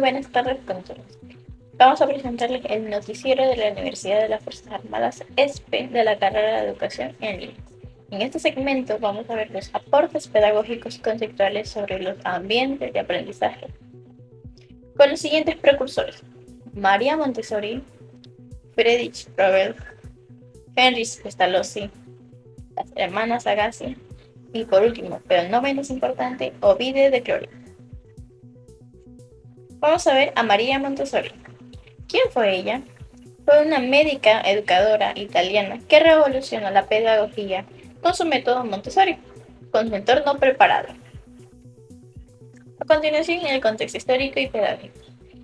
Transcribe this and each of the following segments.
buenas tardes con todos. Vamos a presentarles el noticiero de la Universidad de las Fuerzas Armadas ESPE de la carrera de Educación en Línea. En este segmento vamos a ver los aportes pedagógicos conceptuales sobre los ambientes de aprendizaje con los siguientes precursores: María Montessori, Friedrich Frobel, Heinrich Pestalozzi, las hermanas Agassi y por último, pero no menos importante, Ovide de Clori. Vamos a ver a María Montessori. ¿Quién fue ella? Fue una médica educadora italiana que revolucionó la pedagogía con su método Montessori, con su entorno preparado. A continuación, en el contexto histórico y pedagógico.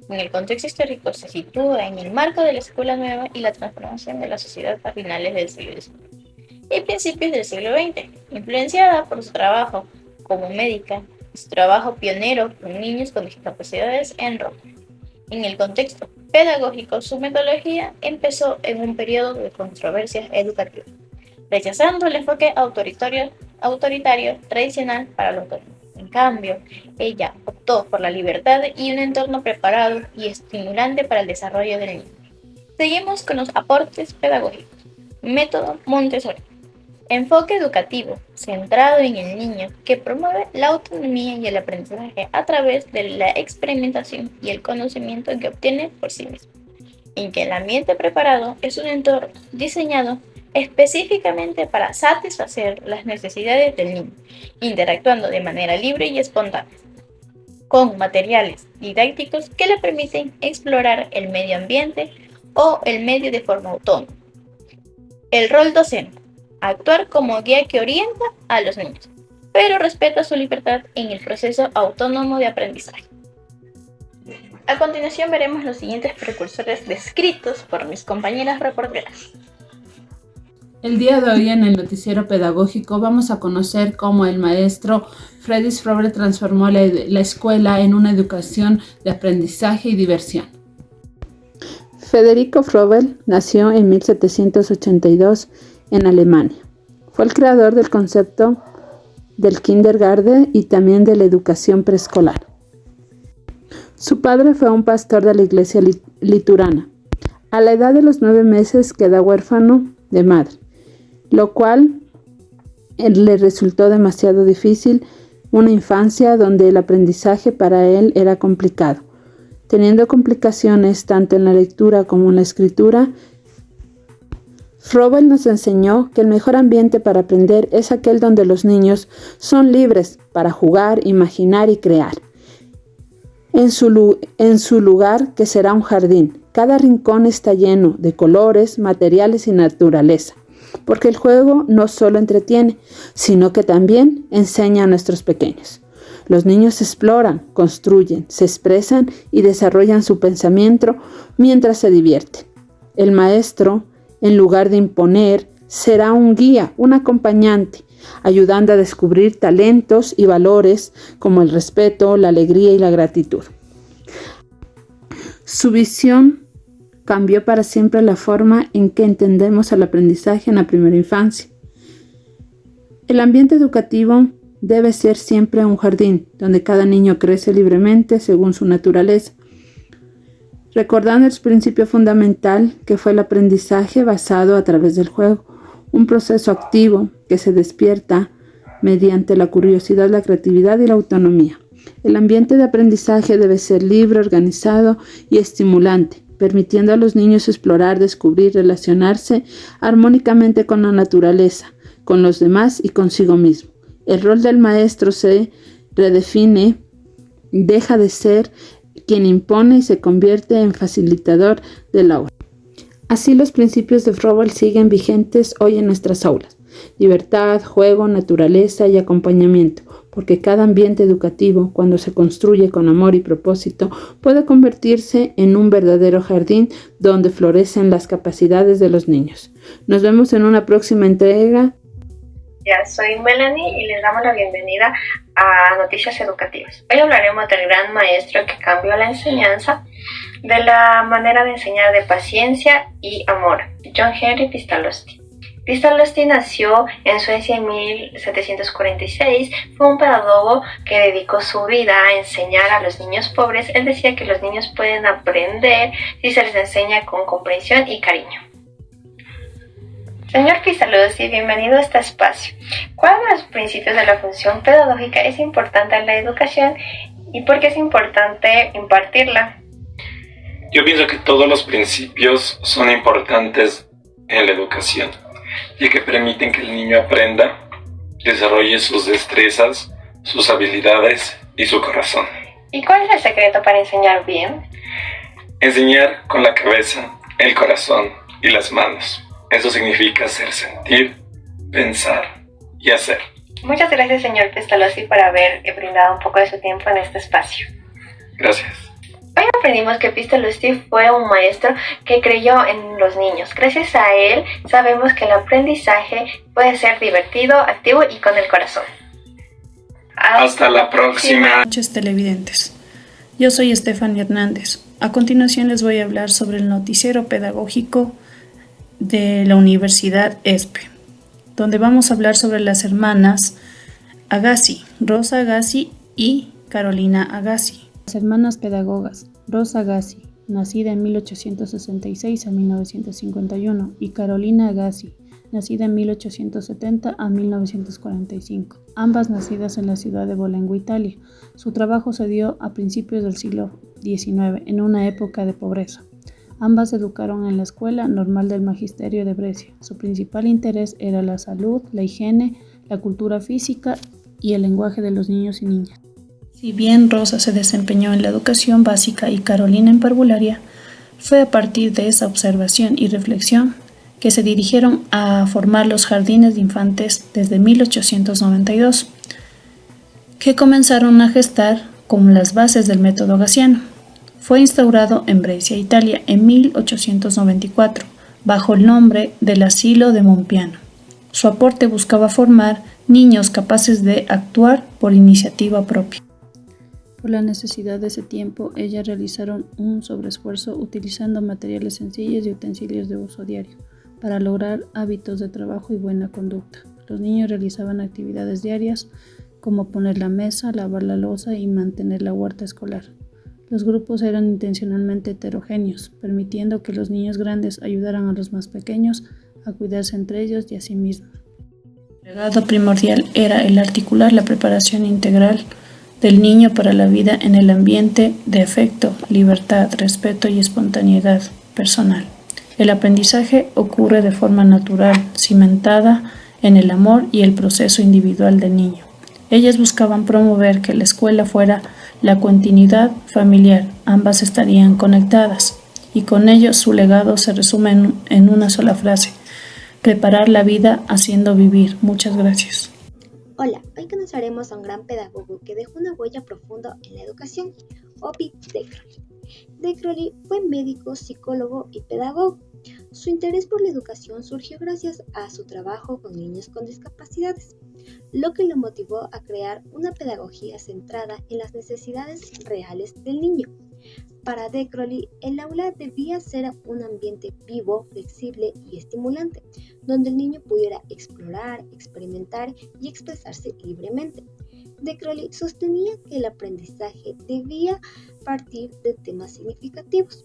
En el contexto histórico se sitúa en el marco de la escuela nueva y la transformación de la sociedad a finales del siglo XIX y principios del siglo XX, influenciada por su trabajo como médica y su trabajo pionero con niños con discapacidades en Roma. En el contexto pedagógico, su metodología empezó en un periodo de controversias educativas, rechazando el enfoque autoritario tradicional para los docentes. En cambio, ella optó por la libertad y un entorno preparado y estimulante para el desarrollo del niño. Seguimos con los aportes pedagógicos. Método Montessori. Enfoque educativo centrado en el niño que promueve la autonomía y el aprendizaje a través de la experimentación y el conocimiento que obtiene por sí mismo, en que el ambiente preparado es un entorno diseñado específicamente para satisfacer las necesidades del niño, interactuando de manera libre y espontánea, con materiales didácticos que le permiten explorar el medio ambiente o el medio de forma autónoma. El rol docente. Actuar como guía que orienta a los niños, pero respeta su libertad en el proceso autónomo de aprendizaje. A continuación veremos los siguientes precursores descritos por mis compañeras reporteras. El día de hoy en el noticiero pedagógico vamos a conocer cómo el maestro Friedrich Frobel transformó la escuela en una educación de aprendizaje y diversión. Federico Frobel nació en 1782 en Alemania. Fue el creador del concepto del kindergarten y también de la educación preescolar. Su padre fue un pastor de la iglesia liturana. A la edad de los 9 meses queda huérfano de madre, lo cual le resultó demasiado difícil, una infancia donde el aprendizaje para él era complicado, teniendo complicaciones tanto en la lectura como en la escritura. Frobel nos enseñó que el mejor ambiente para aprender es aquel donde los niños son libres para jugar, imaginar y crear. En su lugar, que será un jardín, cada rincón está lleno de colores, materiales y naturaleza, porque el juego no solo entretiene, sino que también enseña a nuestros pequeños. Los niños exploran, construyen, se expresan y desarrollan su pensamiento mientras se divierten. El maestro, en lugar de imponer, será un guía, un acompañante, ayudando a descubrir talentos y valores como el respeto, la alegría y la gratitud. Su visión cambió para siempre la forma en que entendemos el aprendizaje en la primera infancia. El ambiente educativo debe ser siempre un jardín, donde cada niño crece libremente según su naturaleza, recordando el principio fundamental que fue el aprendizaje basado a través del juego, un proceso activo que se despierta mediante la curiosidad, la creatividad y la autonomía. El ambiente de aprendizaje debe ser libre, organizado y estimulante, permitiendo a los niños explorar, descubrir, relacionarse armónicamente con la naturaleza, con los demás y consigo mismo. El rol del maestro se redefine, deja de ser quien impone y se convierte en facilitador del aula. Así los principios de Frobel siguen vigentes hoy en nuestras aulas: libertad, juego, naturaleza y acompañamiento, porque cada ambiente educativo, cuando se construye con amor y propósito, puede convertirse en un verdadero jardín donde florecen las capacidades de los niños. Nos vemos en una próxima entrega. Soy Melanie y les damos la bienvenida a Noticias Educativas. Hoy hablaremos del gran maestro que cambió la enseñanza, de la manera de enseñar de paciencia y amor, John Henry Pestalozzi. Pestalozzi nació en Suecia en 1746. Fue un pedagogo que dedicó su vida a enseñar a los niños pobres. Él decía que los niños pueden aprender si se les enseña con comprensión y cariño. Señor Pestalozzi, bienvenido a este espacio. ¿Cuál de los principios de la función pedagógica es importante en la educación y por qué es importante impartirla? Yo pienso que todos los principios son importantes en la educación, ya que permiten que el niño aprenda, desarrolle sus destrezas, sus habilidades y su corazón. ¿Y cuál es el secreto para enseñar bien? Enseñar con la cabeza, el corazón y las manos. Eso significa hacer sentir, pensar y hacer. Muchas gracias, señor Pestalozzi, por haber brindado un poco de su tiempo en este espacio. Gracias. Hoy aprendimos que Pestalozzi fue un maestro que creyó en los niños. Gracias a él sabemos que el aprendizaje puede ser divertido, activo y con el corazón. Hasta la próxima. Buenas noches, televidentes. Yo soy Stephanie Hernández. A continuación les voy a hablar sobre el noticiero pedagógico de la Universidad ESPE, donde vamos a hablar sobre las hermanas Agassi, Rosa Agassi y Carolina Agassi. Las hermanas pedagogas, Rosa Agassi, nacida en 1866 a 1951, y Carolina Agassi, nacida en 1870 a 1945, ambas nacidas en la ciudad de Bolengo, Italia. Su trabajo se dio a principios del siglo XIX, en una época de pobreza. Ambas se educaron en la Escuela Normal del Magisterio de Brescia. Su principal interés era la salud, la higiene, la cultura física y el lenguaje de los niños y niñas. Si bien Rosa se desempeñó en la educación básica y Carolina en parvularia, fue a partir de esa observación y reflexión que se dirigieron a formar los jardines de infantes desde 1892, que comenzaron a gestar como las bases del método agassiano. Fue instaurado en Brescia, Italia, en 1894, bajo el nombre del Asilo de Monpiano. Su aporte buscaba formar niños capaces de actuar por iniciativa propia. Por la necesidad de ese tiempo, ellas realizaron un sobreesfuerzo utilizando materiales sencillos y utensilios de uso diario para lograr hábitos de trabajo y buena conducta. Los niños realizaban actividades diarias como poner la mesa, lavar la loza y mantener la huerta escolar. Los grupos eran intencionalmente heterogéneos, permitiendo que los niños grandes ayudaran a los más pequeños a cuidarse entre ellos y a sí mismos. El legado primordial era el articular la preparación integral del niño para la vida en el ambiente de afecto, libertad, respeto y espontaneidad personal. El aprendizaje ocurre de forma natural, cimentada en el amor y el proceso individual del niño. Ellas buscaban promover que la escuela fuera la continuidad familiar, ambas estarían conectadas, y con ello su legado se resume en una sola frase: preparar la vida haciendo vivir. Muchas gracias. Hola, hoy conoceremos a un gran pedagogo que dejó una huella profunda en la educación, Ovid de Crowley. De Crowley fue médico, psicólogo y pedagogo. Su interés por la educación surgió gracias a su trabajo con niños con discapacidades, lo que lo motivó a crear una pedagogía centrada en las necesidades reales del niño. Para De Crowley, el aula debía ser un ambiente vivo, flexible y estimulante, donde el niño pudiera explorar, experimentar y expresarse libremente. De Crowley sostenía que el aprendizaje debía partir de temas significativos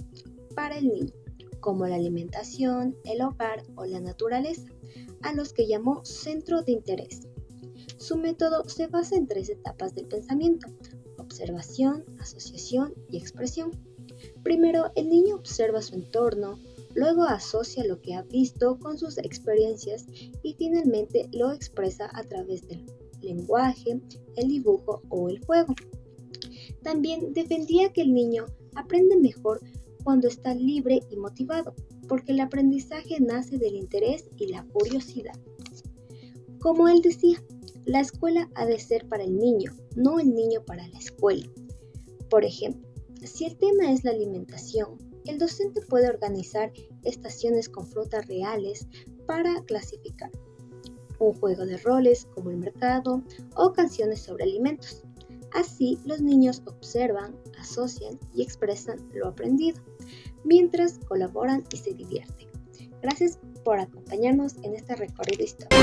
para el niño, como la alimentación, el hogar o la naturaleza, a los que llamó centro de interés. Su método se basa en 3 etapas del pensamiento: observación, asociación y expresión. Primero, el niño observa su entorno, luego asocia lo que ha visto con sus experiencias y finalmente lo expresa a través del lenguaje, el dibujo o el juego. También defendía que el niño aprende mejor cuando está libre y motivado, porque el aprendizaje nace del interés y la curiosidad. Como él decía, la escuela ha de ser para el niño, no el niño para la escuela. Por ejemplo, si el tema es la alimentación, el docente puede organizar estaciones con frutas reales para clasificar, un juego de roles como el mercado o canciones sobre alimentos. Así, los niños observan, asocian y expresan lo aprendido, mientras colaboran y se divierten. Gracias por acompañarnos en este recorrido histórico.